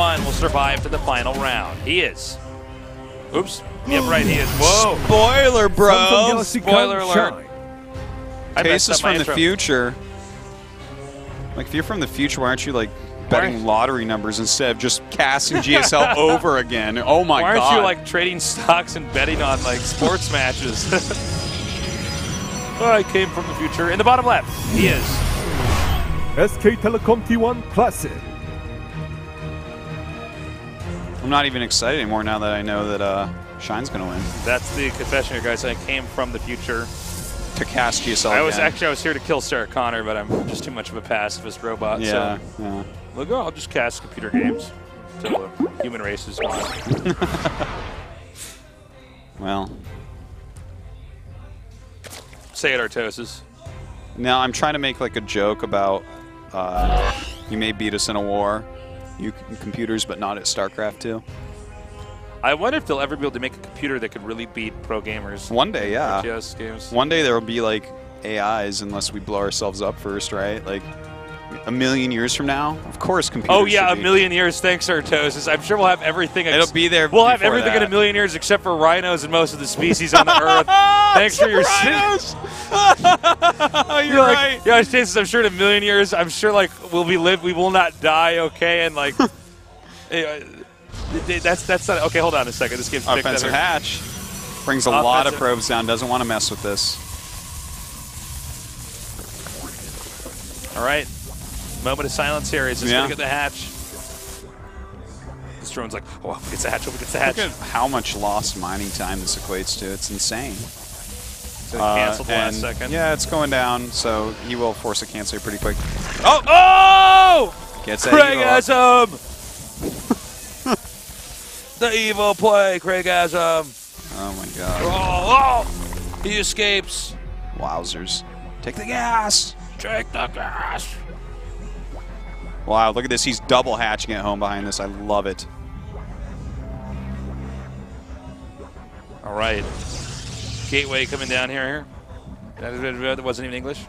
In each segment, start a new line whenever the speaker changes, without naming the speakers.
one will survive to the final round. He is. Oops. Yep, right, he is. Whoa.
Spoiler, bro.
Spoiler alert.
Case is from the future. Like, if you're from the future, why aren't you, like, betting lottery numbers instead of just casting GSL over again? Oh, my God.
Why aren't you, like, trading stocks and betting on, like, sports matches? Oh, I came from the future. In the bottom left, he is.
SK Telecom T1 Classic.
I'm not even excited anymore now that I know that Shine's going to win.
That's the confession here, guys. I came from the future.
To cast GSL
I was here to kill Sarah Connor, but I'm just too much of a pacifist robot.
Yeah,
so
yeah.
Look, I'll just cast computer games until the human race is gone.
Well.
Say it, Artosis.
Now, I'm trying to make, like, a joke about you may beat us in a war, you computers, but not at StarCraft II.
I wonder if they'll ever be able to make a computer that could really beat pro gamers.
One day, yeah.
GS games.
One day there will be, like, AIs unless we blow ourselves up first, right? Like, a million years from now, of course computers
Oh, yeah, a million years. Thanks, Artosis. I'm sure we'll have everything.
It'll be there.
We'll have everything in a million years except for rhinos and most of the species on the Earth. Thanks for your
rhinos. You're right.
Yeah, chances, I'm sure in a million years, I'm sure, like, we will not die, okay? And, like, that's not, okay, hold on a second. This game's
offensive hatch. Brings a lot of probes down. Doesn't want to mess with this.
All right. Moment of silence here. Is this going to get the hatch? This drone's like, oh, hope it gets the hatch, hope it gets the hatch.
Look at how much lost mining time this equates to. It's insane.
So it canceled the last second.
Yeah, it's going down, so he will force a cancel here pretty quick.
Oh! Oh!
Gets that
Craigasm! The evil play, Craigasm.
Oh, my God.
Oh! He escapes.
Wowzers. Take the gas!
Take the gas!
Wow, look at this. He's double hatching at home behind this. I love it.
All right. Gateway coming down here. That wasn't even English.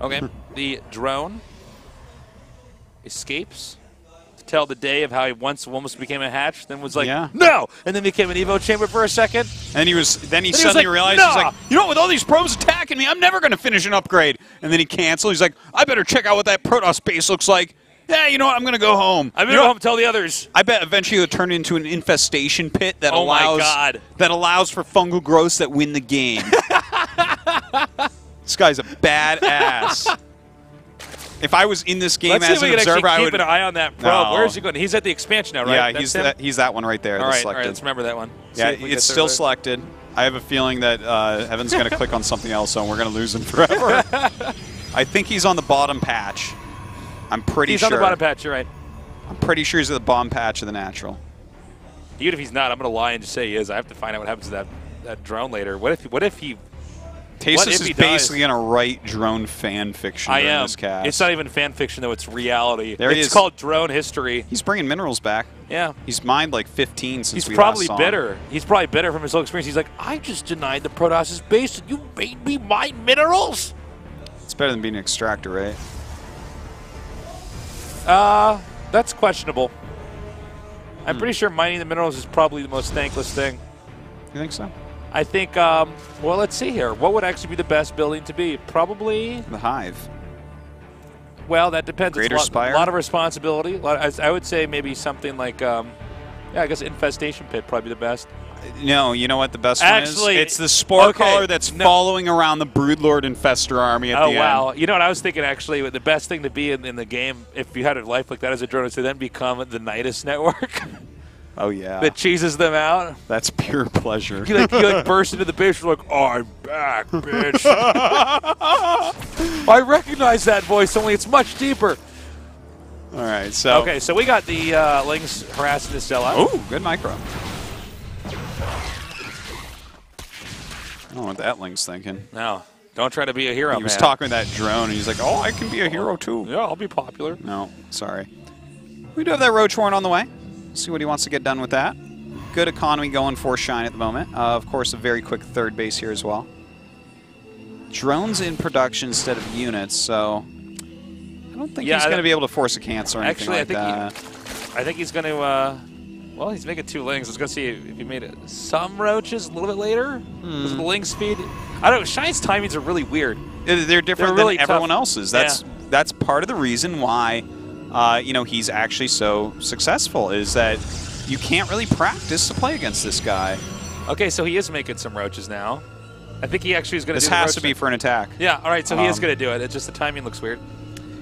Okay. The drone escapes to tell the day of how he once almost became a hatch, then was like, no! And then became an Evo chamber for a second.
And he suddenly realized, he's like, you know what, with all these probes attacking me, I'm never going to finish an upgrade. And then he canceled. He's like, I better check out what that Protoss base looks like. Yeah, you know what, I'm going to go home.
I'm going to go home and tell the others.
I bet eventually it'll turn into an infestation pit that allows for fungal growths that win the game. This guy's a badass. If I was in this game as an observer, I would
keep an eye on that probe. Where is he going? He's at the expansion now, right?
Yeah, he's that one right there.
All right, let's remember that one.
Yeah, it's still selected. I have a feeling that Evan's going to click on something else, so we're going to lose him forever. I think he's on the bottom patch. I'm pretty sure.
He's on the bottom patch, you're right.
I'm pretty sure he's at the bottom patch of the natural.
Even if he's not, I'm going to lie and just say he is. I have to find out what happens to that drone later. What if he
Tasis is basically going to write drone fan fiction during this cast.
It's not even fan fiction, though. It's reality.
It's
called drone history.
He's bringing minerals back.
Yeah.
He's mined like 15 since we
last
saw him.
Bitter. He's probably bitter from his whole experience. He's like, I just denied the Protoss' base and you made me mine minerals?
It's better than being an extractor, right?
That's questionable. I'm pretty sure mining the minerals is probably the most thankless thing.
You think so?
I think, well, let's see here. What would actually be the best building to be? Probably
the Hive.
Well, that depends.
Greater Spire?
A lot of responsibility. I would say maybe something like, yeah, I guess Infestation Pit probably the best.
No, you know what the best one is? It's the Spore Caller that's following around the Broodlord Infestor army at the end.
Oh, wow. You know what I was thinking, actually? The best thing to be in the game, if you had a life like that as a drone, is to then become the Nidus network.
Oh, yeah.
That cheeses them out.
That's pure pleasure.
You like burst into the base, you're like, oh, I'm back, bitch. I recognize that voice, only it's much deeper.
All right, so.
Okay, so we got the Lings harassing the sellout.
Oh, good micro. I don't know what that Ling's thinking.
No, don't try to be a hero,
He was talking to that drone, and he's like, oh, I can be a hero, too.
Yeah, I'll be popular.
No, sorry. We do have that Roach Horn on the way. See what he wants to get done with that. Good economy going for Shine at the moment. Of course, a very quick third base here as well. Drones in production instead of units, so I don't think he's going to be able to force a cancel or anything like that.
I think he's going to, well, he's making 2 lings. I was going to see if he made some roaches a little bit later. Because of the ling speed. I don't know. Shine's timings are really weird.
They're different
really
than everyone
tough.
else's. That's part of the reason why, you know, he's actually so successful, is that you can't really practice to play against this guy.
Okay, so he is making some roaches now. I think he actually is going to do
This
the
has
roach
to be
thing.
for an attack.
Yeah, all right, so he is going to do it. It's just the timing looks weird.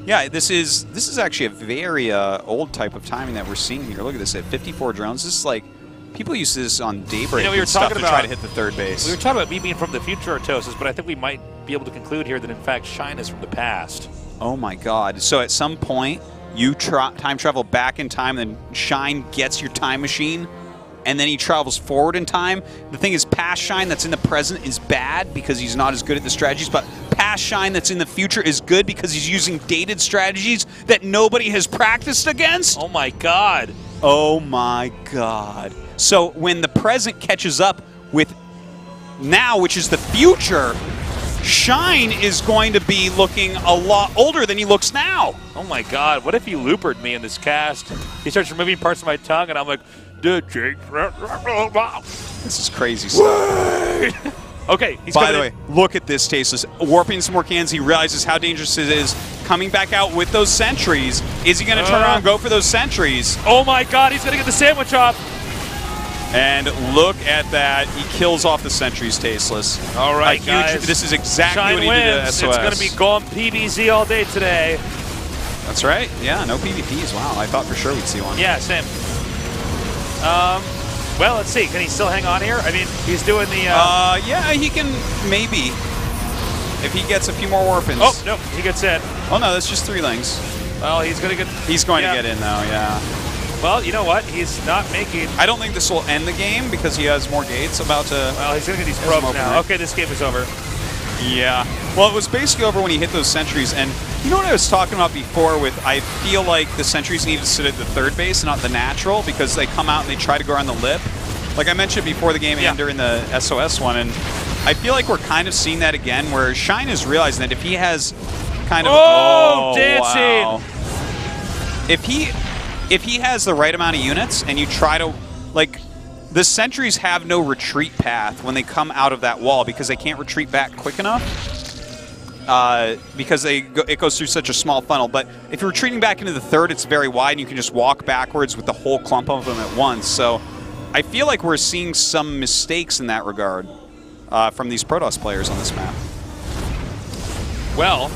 Yeah, this is actually a very old type of timing that we're seeing here. Look at this, at 54 drones. This is like, people use this on Daybreak
we were
and stuff
talking
to
about,
try to hit the third base.
We were talking about me being from the future of Tosis, but I think we might be able to conclude here that, in fact, Shine is from the past.
Oh my god. So at some point, you time travel back in time, then Shine gets your time machine, and then he travels forward in time. The thing is, past Shine that's in the present is bad because he's not as good at the strategies, but past Shine that's in the future is good because he's using dated strategies that nobody has practiced against.
Oh my god.
Oh my god. So when the present catches up with now, which is the future, Shine is going to be looking a lot older than he looks now.
Oh my god, what if he loopered me in this cast? He starts removing parts of my tongue, and I'm like, dude, Jake.
This is crazy stuff.
Okay, he's
By the way, look at this, Tasteless. Warping some more cans, he realizes how dangerous it is. Coming back out with those sentries. Is he going to turn around and go for those sentries?
Oh my god, he's going to get the sandwich off.
And look at that. He kills off the sentries, Tasteless.
All right, guys.
This is exactly
Shine
what he
wins.
did to SOS.
It's going to be GOMTV all day today.
That's right. Yeah, no PvPs. Wow, I thought for sure we'd see one.
Yeah, same. Well, let's see. Can he still hang on here? I mean, he's doing the...
yeah, he can maybe. If he gets a few more warpins.
Oh, no, he gets in.
Oh, no, that's just 3 lings.
Well, he's going to get...
He's going to get in, though, yeah.
Well, you know what? He's not making...
I don't think this will end the game because he has more gates about to...
Well, he's going to get these probes now. Okay, this game is over.
Yeah. Well, it was basically over when he hit those sentries, and you know what I was talking about before with, I feel like the sentries need to sit at the third base, not the natural, because they come out and they try to go around the lip. Like I mentioned before the game and during the SOS one, and I feel like we're kind of seeing that again, where Shine is realizing that if he has kind of...
Oh, dancing!
Wow. If he has the right amount of units, and you try to, like... The sentries have no retreat path when they come out of that wall because they can't retreat back quick enough because it goes through such a small funnel. But if you're retreating back into the third, it's very wide and you can just walk backwards with the whole clump of them at once. So I feel like we're seeing some mistakes in that regard from these Protoss players on this map.
Well,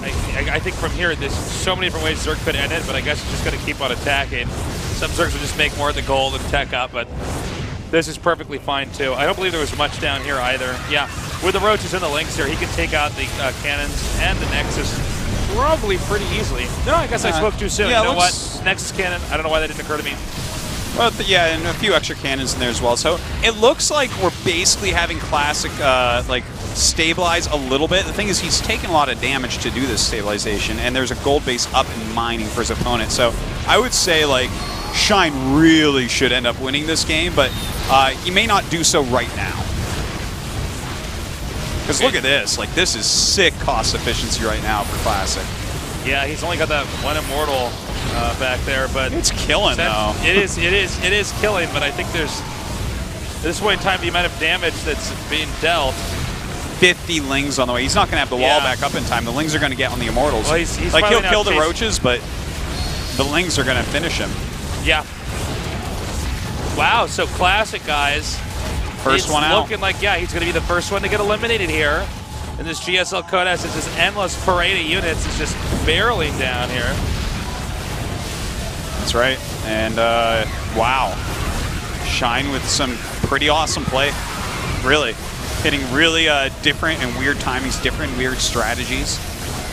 I think from here, there's so many different ways Zerg could end it, but I guess you're just going to keep on attacking. Some Zergs will just make more of the gold and tech up, but this is perfectly fine, too. I don't believe there was much down here either. Yeah, with the roaches and the links here, he can take out the cannons and the Nexus probably pretty easily. No, I guess I spoke too soon.
Yeah,
you know what? Nexus cannon, I don't know why that didn't occur to me.
Well, yeah, and a few extra cannons in there as well. So it looks like we're basically having Classic, like, stabilize a little bit. The thing is, he's taken a lot of damage to do this stabilization, and there's a gold base up and mining for his opponent. So I would say, like, Shine really should end up winning this game, but he may not do so right now. Because look at this. Like, this is sick cost efficiency right now for Classic.
Yeah, he's only got that one immortal back there, but
it's killing though.
It is killing, but I think there's at this point in time the amount of damage that's being dealt.
50 lings on the way. He's not going to have the wall back up in time. The lings are going to get on the immortals.
Well, he's
like he'll kill the roaches, but the lings are going to finish him.
Yeah. Wow. So Classic, guys.
First one out.
Looking like he's going to be the first one to get eliminated here. And this GSL Code S is this endless parade of units. It's just barreling down here.
That's right. And wow, Shine with some pretty awesome play. Really. Hitting really different and weird timings, different weird strategies.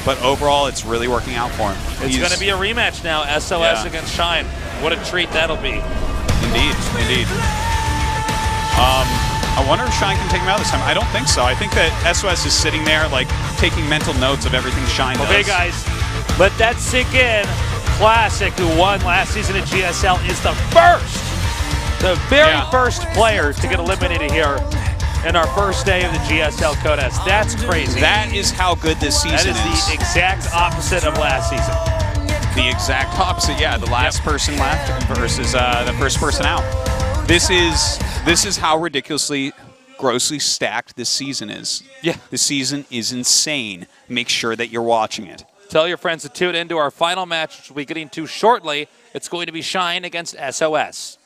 But overall, it's really working out for him.
It's going to be a rematch now, SOS against Shine. What a treat that'll be.
Indeed, indeed. I wonder if Shine can take him out this time. I don't think so. I think that SOS is sitting there, like, taking mental notes of everything Shine does.
Okay, guys, let that sink in. Classic, who won last season at GSL, is the very first player to get eliminated here in our first day of the GSL Code S. That's crazy.
That is how good this season is.
That is the exact opposite of last season.
The exact opposite, yeah. The last person left versus the first person out. This is how ridiculously, grossly stacked this season is.
Yeah.
The season is insane. Make sure that you're watching it.
Tell your friends to tune into our final match, which we'll be getting to shortly. It's going to be Shine against SOS.